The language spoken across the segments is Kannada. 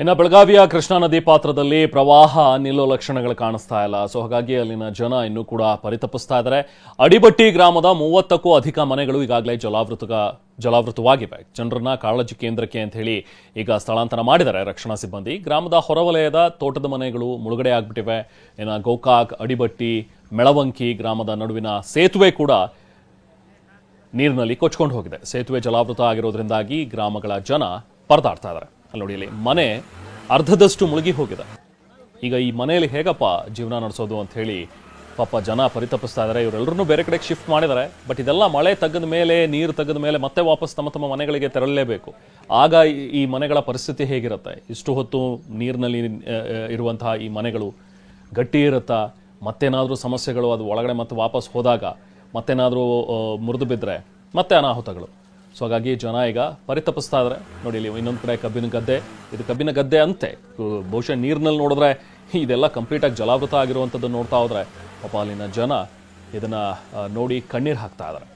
ಇನ್ನು ಬೆಳಗಾವಿಯ ಕೃಷ್ಣಾ ನದಿ ಪಾತ್ರದಲ್ಲಿ ಪ್ರವಾಹ ನಿಲ್ಲೋ ಲಕ್ಷಣಗಳು ಕಾಣಿಸ್ತಾ ಇಲ್ಲ. ಸೊ ಹಾಗಾಗಿ ಅಲ್ಲಿನ ಜನ ಇನ್ನೂ ಕೂಡ ಪರಿತಪಿಸ್ತಾ ಇದ್ದಾರೆ. ಅಡಿಬಟ್ಟಿ ಗ್ರಾಮದ 30ಕ್ಕೂ ಅಧಿಕ ಮನೆಗಳು ಈಗಾಗಲೇ ಜಲಾವೃತವಾಗಿವೆ. ಜನರನ್ನ ಕಾಳಜಿ ಕೇಂದ್ರಕ್ಕೆ ಅಂತ ಹೇಳಿ ಈಗ ಸ್ಥಳಾಂತರ ಮಾಡಿದ್ದಾರೆ ರಕ್ಷಣಾ ಸಿಬ್ಬಂದಿ. ಗ್ರಾಮದ ಹೊರವಲಯದ ತೋಟದ ಮನೆಗಳು ಮುಳುಗಡೆ ಆಗ್ಬಿಟ್ಟಿವೆ. ಇನ್ನು ಗೋಕಾಕ್, ಅಡಿಬಟ್ಟಿ, ಮೆಳವಂಕಿ ಗ್ರಾಮದ ನಡುವಿನ ಸೇತುವೆ ಕೂಡ ನೀರಿನಲ್ಲಿ ಕೊಚ್ಕೊಂಡು ಹೋಗಿದೆ. ಸೇತುವೆ ಜಲಾವೃತ ಆಗಿರೋದ್ರಿಂದಾಗಿ ಗ್ರಾಮಗಳ ಜನ ಪರದಾಡ್ತಾ ಇದ್ದಾರೆ. ಅಲ್ಲಿ ನೋಡಿ, ಇಲ್ಲಿ ಮನೆ ಅರ್ಧದಷ್ಟು ಮುಳುಗಿ ಹೋಗಿದೆ. ಈಗ ಈ ಮನೆಯಲ್ಲಿ ಹೇಗಪ್ಪ ಜೀವನ ನಡೆಸೋದು ಅಂತ ಹೇಳಿ ಪಾಪ ಜನ ಪರಿತಪಿಸ್ತಾ ಇದ್ದಾರೆ. ಇವರೆಲ್ಲರೂ ಬೇರೆ ಕಡೆಗೆ ಶಿಫ್ಟ್ ಮಾಡಿದ್ದಾರೆ. ಬಟ್ ಇದೆಲ್ಲ ಮಳೆ ತೆಗೆದ ಮೇಲೆ, ನೀರು ತೆಗೆದ ಮೇಲೆ ಮತ್ತೆ ವಾಪಸ್ ತಮ್ಮ ಮನೆಗಳಿಗೆ ತೆರಳಲೇಬೇಕು. ಆಗ ಈ ಮನೆಗಳ ಪರಿಸ್ಥಿತಿ ಹೇಗಿರುತ್ತೆ? ಇಷ್ಟು ಹೊತ್ತು ನೀರಿನಲ್ಲಿ ಇರುವಂತಹ ಈ ಮನೆಗಳು ಗಟ್ಟಿ ಇರುತ್ತಾ? ಮತ್ತೇನಾದರೂ ಸಮಸ್ಯೆಗಳು ಅದು ಒಳಗಡೆ ಮತ್ತೆ ವಾಪಸ್ ಹೋದಾಗ ಮತ್ತೇನಾದರೂ ಮುರಿದು ಬಿದ್ದರೆ ಮತ್ತೆ ಅನಾಹುತಗಳು. ಸೊ ಹಾಗಾಗಿ ಜನ ಈಗ ಪರಿತಪಿಸ್ತಾ ಇದ್ದಾರೆ. ನೋಡಿ, ಇಲ್ಲಿ ಇನ್ನೊಂದು ಕಡೆ ಕಬ್ಬಿನ ಗದ್ದೆ, ಇದು ಕಬ್ಬಿನ ಗದ್ದೆ ಅಂತೆ. ಬಹುಶಃ ನೀರಿನಲ್ಲಿ ನೋಡಿದ್ರೆ ಇದೆಲ್ಲ ಕಂಪ್ಲೀಟಾಗಿ ಜಲಾವೃತ ಆಗಿರುವಂಥದ್ದು ನೋಡ್ತಾ ಹೋದ್ರೆ ಪಾಪ ಅಲ್ಲಿನ ಜನ ಇದನ್ನ ನೋಡಿ ಕಣ್ಣೀರು ಹಾಕ್ತಾ ಇದ್ದಾರೆ.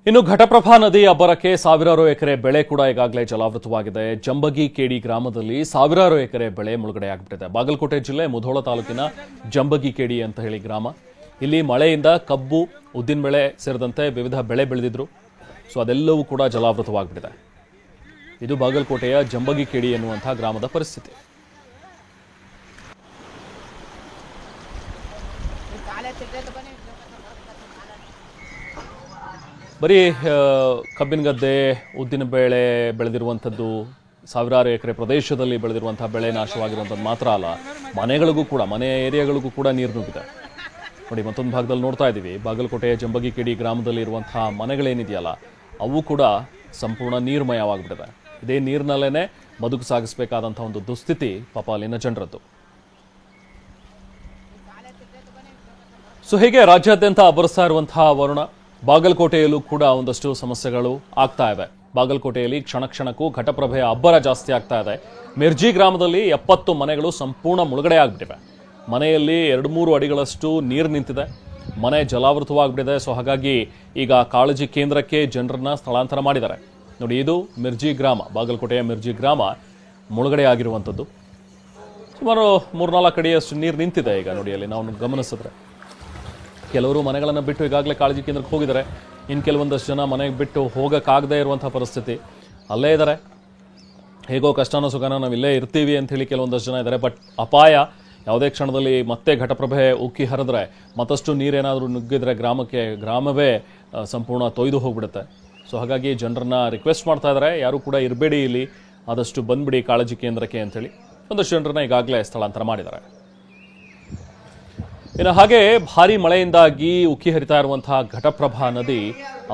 ಇನ್ನು ಘಟಪ್ರಭಾ ನದಿ ಅಬ್ಬರಕ್ಕೆ ಸಾವಿರಾರು ಎಕರೆ ಬೆಳೆ ಕೂಡ ಈಗಾಗಲೇ ಜಲಾವೃತವಾಗಿದೆ. ಜಂಬಗಿ ಕೇಡಿ ಗ್ರಾಮದಲ್ಲಿ ಸಾವಿರಾರು ಎಕರೆ ಬೆಳೆ ಮುಳುಗಡೆ ಆಗಿಬಿಟ್ಟಿದೆ. ಬಾಗಲಕೋಟೆ ಜಿಲ್ಲೆ ಮುಧೋಳ ತಾಲೂಕಿನ ಜಂಬಗಿ ಕೇಡಿ ಅಂತ ಹೇಳಿ ಗ್ರಾಮ. ಇಲ್ಲಿ ಮಳೆಯಿಂದ ಕಬ್ಬು, ಉದ್ದಿನ ಬೆಳೆ ಸೇರಿದಂತೆ ವಿವಿಧ ಬೆಳೆ ಬೆಳೆದಿದ್ರು. ಸೊ ಅದೆಲ್ಲವೂ ಕೂಡ ಜಲಾವೃತವಾಗಿಬಿಟ್ಟಿದೆ. ಇದು ಬಾಗಲಕೋಟೆಯ ಜಂಬಗಿ ಕೇಡಿ ಎನ್ನುವಂತಹ ಗ್ರಾಮದ ಪರಿಸ್ಥಿತಿ. ಬರೀ ಕಬ್ಬಿನ ಗದ್ದೆ, ಉದ್ದಿನ ಬೇಳೆ ಬೆಳೆದಿರುವಂಥದ್ದು, ಸಾವಿರಾರು ಎಕರೆ ಪ್ರದೇಶದಲ್ಲಿ ಬೆಳೆದಿರುವಂತಹ ಬೆಳೆ ನಾಶವಾಗಿರುವಂಥದ್ದು ಮಾತ್ರ ಅಲ್ಲ, ಮನೆಗಳಿಗೂ ಕೂಡ, ಮನೆ ಏರಿಯಾಗಳಿಗೂ ಕೂಡ ನೀರು ನುಗ್ಗಿದೆ. ನೋಡಿ, ಮತ್ತೊಂದು ಭಾಗದಲ್ಲಿ ನೋಡ್ತಾ ಇದ್ದೀವಿ, ಬಾಗಲಕೋಟೆಯ ಜಂಬಗಿ ಕೇಡಿ ಗ್ರಾಮದಲ್ಲಿ ಇರುವಂತಹ ಮನೆಗಳೇನಿದೆಯಲ್ಲ ಅವು ಕೂಡ ಸಂಪೂರ್ಣ ನೀರ್ಮಯವಾಗಿಬಿಟ್ಟಿದೆ. ಇದೇ ನೀರಿನಲ್ಲೇ ಬದುಕು ಸಾಗಿಸಬೇಕಾದಂಥ ಒಂದು ದುಸ್ಥಿತಿ ಪಾಪ ಅಲ್ಲಿನ ಜನರದ್ದು. ಸೊ ಹೀಗೆ ರಾಜ್ಯಾದ್ಯಂತ ಅಬ್ಬರಿಸ್ತಾ ಇರುವಂತಹ ವರುಣ ಬಾಗಲಕೋಟೆಯಲ್ಲೂ ಕೂಡ ಒಂದಷ್ಟು ಸಮಸ್ಯೆಗಳು ಆಗ್ತಾ ಇವೆ. ಬಾಗಲಕೋಟೆಯಲ್ಲಿ ಕ್ಷಣ ಕ್ಷಣಕ್ಕೂ ಘಟಪ್ರಭೆಯ ಅಬ್ಬರ ಜಾಸ್ತಿ ಆಗ್ತಾ ಇದೆ. ಮಿರ್ಜಿ ಗ್ರಾಮದಲ್ಲಿ 70 ಮನೆಗಳು ಸಂಪೂರ್ಣ ಮುಳುಗಡೆ ಆಗ್ಬಿಟ್ಟಿವೆ. ಮನೆಯಲ್ಲಿ 2-3 ಅಡಿಗಳಷ್ಟು ನೀರು ನಿಂತಿದೆ. ಮನೆ ಜಲಾವೃತವಾಗ್ಬಿಟ್ಟಿದೆ. ಸೊ ಹಾಗಾಗಿ ಈಗ ಕಾಳಜಿ ಕೇಂದ್ರಕ್ಕೆ ಜನರನ್ನ ಸ್ಥಳಾಂತರ ಮಾಡಿದ್ದಾರೆ. ನೋಡಿ, ಇದು ಮಿರ್ಜಿ ಗ್ರಾಮ, ಬಾಗಲಕೋಟೆಯ ಮಿರ್ಜಿ ಗ್ರಾಮ ಮುಳುಗಡೆ ಆಗಿರುವಂಥದ್ದು. ಸುಮಾರು 3-4 ಅಡಿಯಷ್ಟು ನೀರು ನಿಂತಿದೆ. ಈಗ ನೋಡಿ, ಅಲ್ಲಿ ನಾವು ಗಮನಿಸಿದ್ರೆ ಕೆಲವರು ಮನೆಗಳನ್ನು ಬಿಟ್ಟು ಈಗಾಗಲೇ ಕಾಳಜಿ ಕೇಂದ್ರಕ್ಕೆ ಹೋಗಿದ್ದಾರೆ. ಇನ್ನು ಕೆಲವೊಂದಷ್ಟು ಜನ ಮನೆಗೆ ಬಿಟ್ಟು ಹೋಗೋಕ್ಕಾಗದೇ ಇರುವಂಥ ಪರಿಸ್ಥಿತಿ, ಅಲ್ಲೇ ಇದ್ದಾರೆ. ಹೇಗೋ ಕಷ್ಟನೋ ಸುಖನೋ ನಾವು ಇಲ್ಲೇ ಇರ್ತೀವಿ ಅಂತ ಹೇಳಿ ಕೆಲವೊಂದಷ್ಟು ಜನ ಇದ್ದಾರೆ. ಬಟ್ ಅಪಾಯ ಯಾವುದೇ ಕ್ಷಣದಲ್ಲಿ ಮತ್ತೆ ಘಟಪ್ರಭೆ ಉಕ್ಕಿ ಹರಿದ್ರೆ, ಮತ್ತಷ್ಟು ನೀರೇನಾದರೂ ನುಗ್ಗಿದ್ರೆ ಗ್ರಾಮವೇ ಸಂಪೂರ್ಣ ತೊಯ್ದು ಹೋಗ್ಬಿಡುತ್ತೆ. ಸೊ ಹಾಗಾಗಿ ಜನರನ್ನ ರಿಕ್ವೆಸ್ಟ್ ಮಾಡ್ತಾ ಇದ್ದಾರೆ, ಯಾರು ಕೂಡ ಇರಬೇಡಿ ಇಲ್ಲಿ, ಆದಷ್ಟು ಬಂದ್ಬಿಡಿ ಕಾಳಜಿ ಕೇಂದ್ರಕ್ಕೆ ಅಂತೇಳಿ ಒಂದಷ್ಟು ಜನರನ್ನ ಈಗಾಗಲೇ ಸ್ಥಳಾಂತರ ಮಾಡಿದ್ದಾರೆ. ಇನ್ನು ಹಾಗೆ ಭಾರಿ ಮಳೆಯಿಂದಾಗಿ ಉಕ್ಕಿ ಹರಿತಾ ಇರುವಂತಹ ಘಟಪ್ರಭಾ ನದಿ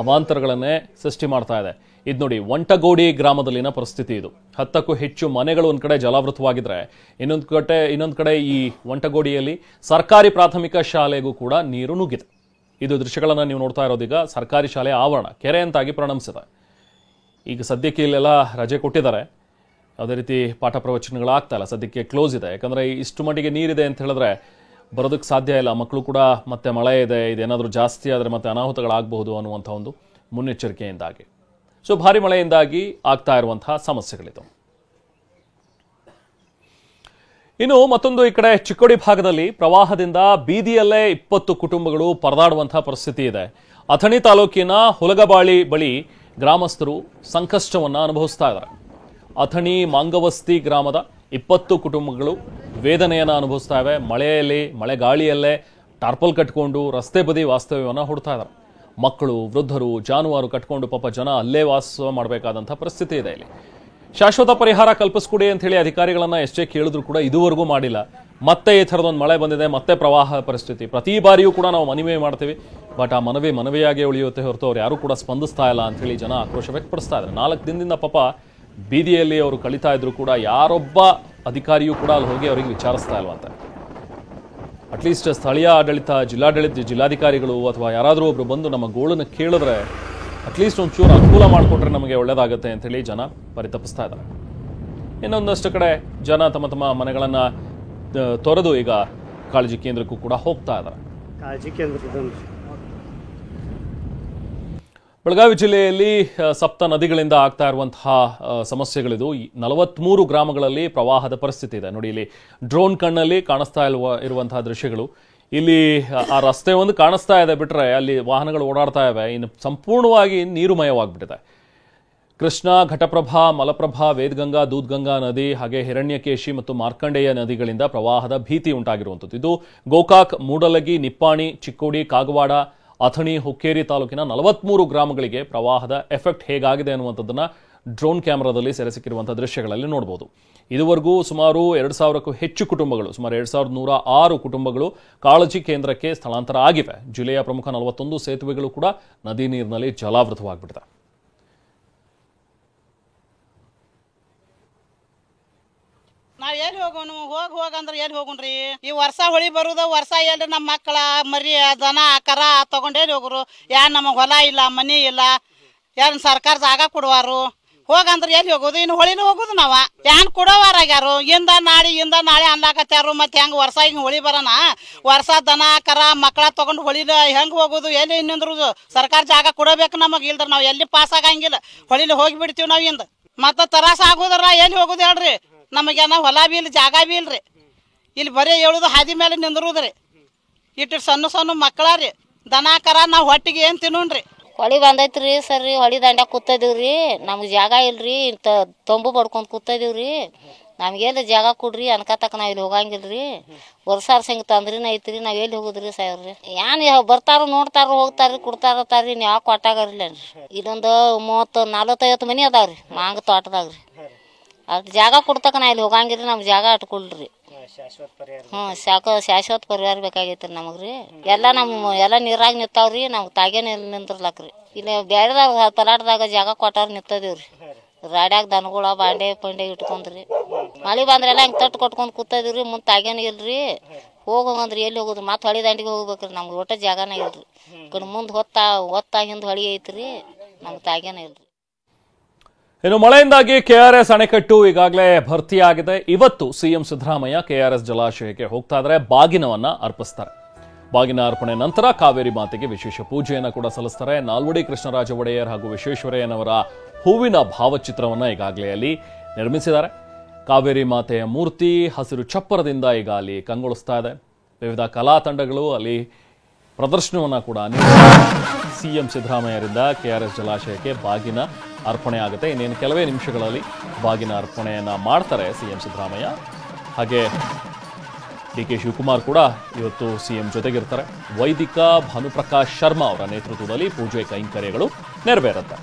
ಅವಾಂತರಗಳನ್ನೇ ಸೃಷ್ಟಿ ಮಾಡ್ತಾ ಇದೆ. ಇದು ನೋಡಿ, ವಂಟಗೋಡಿ ಗ್ರಾಮದಲ್ಲಿನ ಪರಿಸ್ಥಿತಿ ಇದು. 10ಕ್ಕೂ ಹೆಚ್ಚು ಮನೆಗಳು ಒಂದ್ ಕಡೆ ಜಲಾವೃತವಾಗಿದ್ರೆ, ಇನ್ನೊಂದು ಕಡೆ ಈ ವಂಟಗೋಡಿಯಲ್ಲಿ ಸರ್ಕಾರಿ ಪ್ರಾಥಮಿಕ ಶಾಲೆಗೂ ಕೂಡ ನೀರು ನುಗ್ಗಿದೆ. ಇದು ದೃಶ್ಯಗಳನ್ನ ನೀವು ನೋಡ್ತಾ ಇರೋದೀಗ ಸರ್ಕಾರಿ ಶಾಲೆ ಆವರಣ ಕೆರೆ ಅಂತಾಗಿ ಪರಿಣಮಿಸಿದೆ. ಈಗ ಸದ್ಯಕ್ಕೆ ಇಲ್ಲೆಲ್ಲ ರಜೆ ಕೊಟ್ಟಿದ್ದಾರೆ. ಯಾವುದೇ ರೀತಿ ಪಾಠ ಪ್ರವಚನಗಳಾಗ್ತಾ ಇಲ್ಲ, ಸದ್ಯಕ್ಕೆ ಕ್ಲೋಸ್ ಇದೆ. ಯಾಕಂದ್ರೆ ಇಷ್ಟು ಮಟ್ಟಿಗೆ ನೀರಿದೆ ಅಂತ ಹೇಳಿದ್ರೆ ಬರೋದಕ್ಕೆ ಸಾಧ್ಯ ಇಲ್ಲ. ಮಕ್ಕಳು ಕೂಡ ಮತ್ತೆ ಮಳೆ ಇದೆ, ಇದೇನಾದರೂ ಜಾಸ್ತಿ ಆದರೆ ಮತ್ತೆ ಅನಾಹುತಗಳಾಗಬಹುದು ಅನ್ನುವಂಥ ಒಂದು ಮುನ್ನೆಚ್ಚರಿಕೆಯಿಂದಾಗಿ. ಸೊ ಭಾರಿ ಮಳೆಯಿಂದಾಗಿ ಆಗ್ತಾ ಇರುವಂತಹ ಸಮಸ್ಯೆಗಳಿದು. ಇನ್ನು ಮತ್ತೊಂದು, ಈ ಕಡೆ ಚಿಕ್ಕೋಡಿ ಭಾಗದಲ್ಲಿ ಪ್ರವಾಹದಿಂದ ಬೀದಿಯಲ್ಲೇ 20 ಕುಟುಂಬಗಳು ಪರದಾಡುವಂತಹ ಪರಿಸ್ಥಿತಿ ಇದೆ. ಅಥಣಿ ತಾಲೂಕಿನ ಹುಲಗಬಾಳಿ ಬಳಿ ಗ್ರಾಮಸ್ಥರು ಸಂಕಷ್ಟವನ್ನು ಅನುಭವಿಸ್ತಾ ಇದ್ದಾರೆ. ಅಥಣಿ ಮಾಂಗವಸ್ತಿ ಗ್ರಾಮದ 20 ಕುಟುಂಬಗಳು ವೇದನೆಯನ್ನು ಅನುಭವಿಸ್ತಾ ಇವೆ. ಮಳೆಗಾಳಿಯಲ್ಲೇ ಟಾರ್ಪಲ್ ಕಟ್ಕೊಂಡು ರಸ್ತೆ ಬದಿ ವಾಸ್ತವ್ಯವನ್ನು ಹೂಡ್ತಾ ಇದ್ದಾರೆ. ಮಕ್ಕಳು, ವೃದ್ಧರು, ಜಾನುವಾರು ಕಟ್ಕೊಂಡು ಪಾಪ ಜನ ಅಲ್ಲೇ ವಾಸ ಮಾಡಬೇಕಾದಂಥ ಪರಿಸ್ಥಿತಿ ಇದೆ. ಇಲ್ಲಿ ಶಾಶ್ವತ ಪರಿಹಾರ ಕಲ್ಪಿಸ್ಕೊಡಿ ಅಂತ ಹೇಳಿ ಅಧಿಕಾರಿಗಳನ್ನ ಎಷ್ಟೇ ಕೇಳಿದ್ರು ಕೂಡ ಇದುವರೆಗೂ ಮಾಡಿಲ್ಲ. ಮತ್ತೆ ಈ ಥರದೊಂದು ಮಳೆ ಬಂದಿದೆ, ಮತ್ತೆ ಪ್ರವಾಹ ಪರಿಸ್ಥಿತಿ. ಪ್ರತಿ ಬಾರಿಯೂ ಕೂಡ ನಾವು ಮನವಿ ಮಾಡ್ತೀವಿ, ಬಟ್ ಆ ಮನವಿಯಾಗೆ ಉಳಿಯುತ್ತೆ ಹೊರತು ಅವ್ರು ಯಾರು ಕೂಡ ಸ್ಪಂದಿಸ್ತಾ ಇಲ್ಲ ಅಂತ ಹೇಳಿ ಜನ ಆಕ್ರೋಶ ವ್ಯಕ್ತಪಡಿಸ್ತಾ ಇದ್ದಾರೆ. 4 ದಿನದಿಂದ ಪಾಪ ಬೀದಿಯಲ್ಲಿ ಅವರು ಕಳೀತಾ ಇದ್ರು ಕೂಡ ಯಾರೊಬ್ಬ ಅಧಿಕಾರಿಯೂ ಕೂಡ ಅಲ್ಲಿ ಹೋಗಿ ಅವರಿಗೆ ವಿಚಾರಿಸ್ತಾ ಇಲ್ವಂತೆ. ಅಟ್ಲೀಸ್ಟ್ ಸ್ಥಳೀಯ ಆಡಳಿತ, ಜಿಲ್ಲಾಧಿಕಾರಿಗಳು ಅಥವಾ ಯಾರಾದರೂ ಒಬ್ರು ಬಂದು ನಮ್ಮ ಗೋಳನ್ನು ಕೇಳಿದ್ರೆ ಅಟ್ಲೀಸ್ಟ್ ಒಂಚೂರು ಅನುಕೂಲ ಮಾಡಿಕೊಟ್ರೆ ನಮಗೆ ಒಳ್ಳೇದಾಗುತ್ತೆ ಅಂತ ಹೇಳಿ ಜನ ಪರಿತಪಿಸ್ತಾ ಇದ್ದಾರೆ. ಇನ್ನೊಂದಷ್ಟು ಕಡೆ ಜನ ತಮ್ಮ ಮನೆಗಳನ್ನ ತೊರೆದು ಈಗ ಕಾಳಜಿ ಕೇಂದ್ರಕ್ಕೂ ಕೂಡ ಹೋಗ್ತಾ ಇದ್ದಾರೆ. ಬೆಳಗಾವಿ ಜಿಲ್ಲೆಯಲ್ಲಿ ಸಪ್ತ ನದಿಗಳಿಂದ ಆಗ್ತಾ ಇರುವಂತಹ ಸಮಸ್ಯೆಗಳಿದು. 43 ಗ್ರಾಮಗಳಲ್ಲಿ ಪ್ರವಾಹದ ಪರಿಸ್ಥಿತಿ ಇದೆ. ನೋಡಿ, ಇಲ್ಲಿ ಡ್ರೋನ್ ಕಣ್ಣಲ್ಲಿ ಕಾಣಿಸ್ತಾ ಇರುವಂತಹ ದೃಶ್ಯಗಳು. ಇಲ್ಲಿ ಆ ರಸ್ತೆ ಒಂದು ಕಾಣಿಸ್ತಾ ಇದೆ, ಬಿಟ್ರೆ ಅಲ್ಲಿ ವಾಹನಗಳು ಓಡಾಡ್ತಾ ಇವೆ. ಇನ್ನು ಸಂಪೂರ್ಣವಾಗಿ ನೀರುಮಯವಾಗ್ಬಿಟ್ಟಿದೆ. ಕೃಷ್ಣ, ಘಟಪ್ರಭಾ, ಮಲಪ್ರಭಾ, ವೇದಗಂಗಾ, ದೂದ್ಗಂಗಾ ನದಿ, ಹಾಗೆ ಹಿರಣ್ಯಕೇಶಿ ಮತ್ತು ಮಾರ್ಕಂಡೇಯ ನದಿಗಳಿಂದ ಪ್ರವಾಹದ ಭೀತಿ ಉಂಟಾಗಿರುವಂಥದ್ದು. ಇದು ಗೋಕಾಕ್, ಮೂಡಲಗಿ, ನಿಪ್ಪಾಣಿ, ಚಿಕ್ಕೋಡಿ, ಕಾಗವಾಡ, ಅಥಣಿ, ಹುಕ್ಕೇರಿ ತಾಲೂಕಿನ 43 ಗ್ರಾಮಗಳಿಗೆ ಪ್ರವಾಹದ ಎಫೆಕ್ಟ್ ಹೇಗಾಗಿದೆ ಅನ್ನುವಂಥದ್ದನ್ನ ಡ್ರೋನ್ ಕ್ಯಾಮೆರಾದಲ್ಲಿ ಸೆರೆ ಸಿಕ್ಕಿರುವಂತಹ ದೃಶ್ಯಗಳಲ್ಲಿ ನೋಡಬಹುದು. ಇದುವರೆಗೂ ಸುಮಾರು 2,000ಕ್ಕೂ ಹೆಚ್ಚು ಕುಟುಂಬಗಳು, ಸುಮಾರು 2,106 ಕುಟುಂಬಗಳು ಕಾಳಜಿ ಕೇಂದ್ರಕ್ಕೆ ಸ್ಥಳಾಂತರ ಆಗಿವೆ. ಜಿಲ್ಲೆಯ ಪ್ರಮುಖ 41 ಸೇತುವೆಗಳು ಕೂಡ ನದಿ ನೀರಿನಲ್ಲಿ ಜಲಾವೃತವಾಗಿಬಿಟ್ಟಿದೆ. ನಾವ್ ಎಲ್ಲಿ ಹೋಗೋಣ? ಹೋಗಂದ್ರ ಎಲ್ಲಿ ಹೋಗುಣ್ರಿ? ಈ ವರ್ಷ ಹೊಳಿ ಬರುದ ವರ್ಷ ಎಲ್ಲಿ ನಮ್ಮ ಮಕ್ಕಳ ಮರಿ ದನ ಕರ ತಗೊಂಡ್ ಎಲ್ಲಿ ಹೋಗ್ರು? ನಮಗ್ ಹೊಲ ಇಲ್ಲ, ಮನಿ ಇಲ್ಲ, ಸರ್ಕಾರ ಜಾಗ ಕೊಡುವಾರು? ಹೋಗಂದ್ರ ಎಲ್ಲಿ ಹೋಗೋದು? ಇನ್ನು ಹೊಳಿನ ಹೋಗುದು ನಾವ ಕೊಡೋವಾರಾಗ್ಯಾರು. ಇಂದ ನಾಳೆ ಅನ್ಲಾಕತ್ಯಾರು. ಮತ್ತೆ ಹೆಂಗ್ ವರ್ಷ ಹಿಂಗ್ ಹೊಳಿ ಬರೋಣ? ವರ್ಷ ದನ ಕರ ಮಕ್ಕಳ ತಗೊಂಡ್ ಹೊಳಿದ ಹೆಂಗ್ ಹೋಗುದು? ಎಲ್ಲಿ ನಿಂದ್ರುದು? ಸರ್ಕಾರ ಜಾಗ ಕೊಡಬೇಕು ನಮಗ್. ಇಲ್ದ್ರ ನಾವ್ ಎಲ್ಲಿ ಪಾಸ್ ಆಗಂಗಿಲ್ಲ. ಹೊಳಿಲಿ ಹೋಗಿ ಬಿಡ್ತೀವಿ ನಾವ್. ಇಂದ ಮತ್ತ ತರಾಸ ಆಗುದ್ರ ಎಲ್ಲಿ ಹೋಗುದು ಹೇಳ್ರಿ? ನಮಗೇನ ಹೊಲ ಬಿ ಇಲ್ಲ, ಜಾಗ ಬಿ ಇಲ್ರಿ. ಇಲ್ಲಿ ಬರೀ ಹೇಳುದು ಹಾದಿ ಮೇಲೆ ನಿಂದ್ರುದ್ರಿ. ಇಟ್ಟು ಸಣ್ಣ ಸಣ್ಣ ಮಕ್ಕಳ ರೀ, ದನ ಕರ ನಾವ್ ಹೊಟ್ಟಿಗೆ ಏನ್ ತಿನ್ನೋಣ್ರಿ? ಹೊಳಿ ಬಂದೈತ್ರಿ ಸರ್, ಹೊಳಿ ದಂಡ್ಯಾಗ ಕೂತಿದೀವ್ರಿ. ನಮ್ಗೆ ಜಾಗ ಇಲ್ರಿ, ತೊಂಬು ಬಡ್ಕೊಂಡ್ ಕೂತಿದೀವ್ರಿ. ನಮ್ಗೆಲ್ಲ ಜಾಗ ಕೊಡ್ರಿ ಅನ್ಕತಕ್ಕ ನಾವ್ ಇಲ್ಲಿ ಹೋಗಂಗಿಲ್ರಿ. ವರ್ಷ ಹಿಂಗ್ ತಂದ್ರಿನ ಐತ್ರಿ, ನಾವ್ ಎಲ್ಲಿ ಹೋಗುದ್ರಿ ಸಾಯ್ರಿ? ಬರ್ತಾರ, ನೋಡ್ತಾರ, ಹೋಗ್ತಾರ್ರಿ, ಕೊಡ್ತಾರತ್ತಾರ್ರಿ. ನೀವ್ ಯಾಕೆ ಕೊಟ್ಟಾಗರ್ಲೇನ್ರಿ? ಇಲ್ಲೊಂದು 30-40-50 ಮನಿ ಅದಾವ್ರಿ ಮಾಂಗ ತೋಟದಾಗ್ರಿ. ಅದ್ ಜಾಗ ಕೊಡ್ತಕ್ಕ ನಾ ಇಲ್ಲಿ ಹೋಗಂಗಿಲ್ರಿ. ನಮ್ ಜಾಗ ಅಟ್ಕೊಳ್ರಿ. ಶಾಶ್ವತ ಪರಿಹಾರ ಬೇಕಾಗೈತ್ರಿ ನಮಗ್ರಿ. ಎಲ್ಲ ನೀರಾಗ ನಿಂತಾವ್ರಿ, ನಮ್ಗೆ ತಾಗೇನ ನಿಂದ್ರಲಕ್ರಿ. ಇಲ್ಲಿ ಬೇರೆದಾಗ ತಲಾಟದಾಗ ಜಾಗ ಕೊಟ್ಟಾರ ನಿಂತದಿವ್ರಿ. ರಾಡ್ಯಾಗ ದನಗಳ ಬಾಂಡೆ ಪಂಡೆ ಇಟ್ಕೊಂಡ್ರಿ. ಮಳಿ ಬಂದ್ರೆಲ್ಲ ಹಿಂಗ್ ತಟ್ಟು ಕೊಟ್ಕೊಂಡ್ ಕೂತದಿವ್ರಿ. ಮುಂದ್ ತಾಗೇನ ಇಲ್ರಿ. ಹೋಗಂದ್ರಿ ಎಲ್ಲಿ ಹೋಗುದು? ಮತ್ ಹೊಳಿ ದಂಡಿಗೆ ಹೋಗ್ಬೇಕ್ರಿ. ನಮ್ಗೆ ಒಟ್ಟ ಜಾಗನ ಇಲ್ರಿ. ಕಡೆ ಮುಂದ್ ಹೊತ್ತ ಹಿಂದ್ ಹೊಳಿ ಐತ್ರಿ. ನಮ್ಗೆ ತಾಗೇನ ಇಲ್ರಿ. ಇನ್ನು ಮಳೆಯಿಂದಾಗಿ ಕೆಆರ್ಎಸ್ ಅಣೆಕಟ್ಟು ಈಗಾಗಲೇ ಭರ್ತಿಯಾಗಿದೆ. ಇವತ್ತು ಸಿಎಂ ಸಿದ್ದರಾಮಯ್ಯ ಕೆಆರ್ಎಸ್ ಜಲಾಶಯಕ್ಕೆ ಹೋಗ್ತಾ ಇದ್ರೆ ಬಾಗಿನವನ್ನ ಅರ್ಪಿಸ್ತಾರೆ. ಬಾಗಿನ ಅರ್ಪಣೆ ನಂತರ ಕಾವೇರಿ ಮಾತೆಗೆ ವಿಶೇಷ ಪೂಜೆಯನ್ನು ಕೂಡ ಸಲ್ಲಿಸ್ತಾರೆ. ನಾಲ್ವಡಿ ಕೃಷ್ಣರಾಜ ಒಡೆಯರ್ ಹಾಗೂ ವಿಶ್ವೇಶ್ವರಯ್ಯನವರ ಹೂವಿನ ಭಾವಚಿತ್ರವನ್ನ ಈಗಾಗಲೇ ಅಲ್ಲಿ ನಿರ್ಮಿಸಿದ್ದಾರೆ. ಕಾವೇರಿ ಮಾತೆಯ ಮೂರ್ತಿ ಹಸಿರು ಚಪ್ಪರದಿಂದ ಈಗ ಅಲ್ಲಿ ಕಂಗೊಳಿಸ್ತಾ ಇದೆ. ವಿವಿಧ ಕಲಾ ತಂಡಗಳು ಅಲ್ಲಿ ಪ್ರದರ್ಶನವನ್ನು ಕೂಡ ಸಿಎಂ ಸಿದ್ದರಾಮಯ್ಯರಿಂದ ಕೆಆರ್ಎಸ್ ಜಲಾಶಯಕ್ಕೆ ಬಾಗಿನ ಅರ್ಪಣೆ ಆಗುತ್ತೆ. ಇನ್ನೇನು ಕೆಲವೇ ನಿಮಿಷಗಳಲ್ಲಿ ಬಾಗಿನ ಅರ್ಪಣೆಯನ್ನ ಮಾಡ್ತಾರೆ ಸಿಎಂ ಸಿದ್ದರಾಮಯ್ಯ. ಹಾಗೆ ಡಿಕೆ ಶಿವಕುಮಾರ್ ಕೂಡ ಇವತ್ತು ಸಿಎಂ ಜೊತೆಗಿರ್ತಾರೆ. ವೈದಿಕ ಭಾನುಪ್ರಕಾಶ್ ಶರ್ಮಾ ಅವರ ನೇತೃತ್ವದಲ್ಲಿ ಪೂಜೆ ಕೈಂಕರ್ಯಗಳು ನೆರವೇರುತ್ತೆ.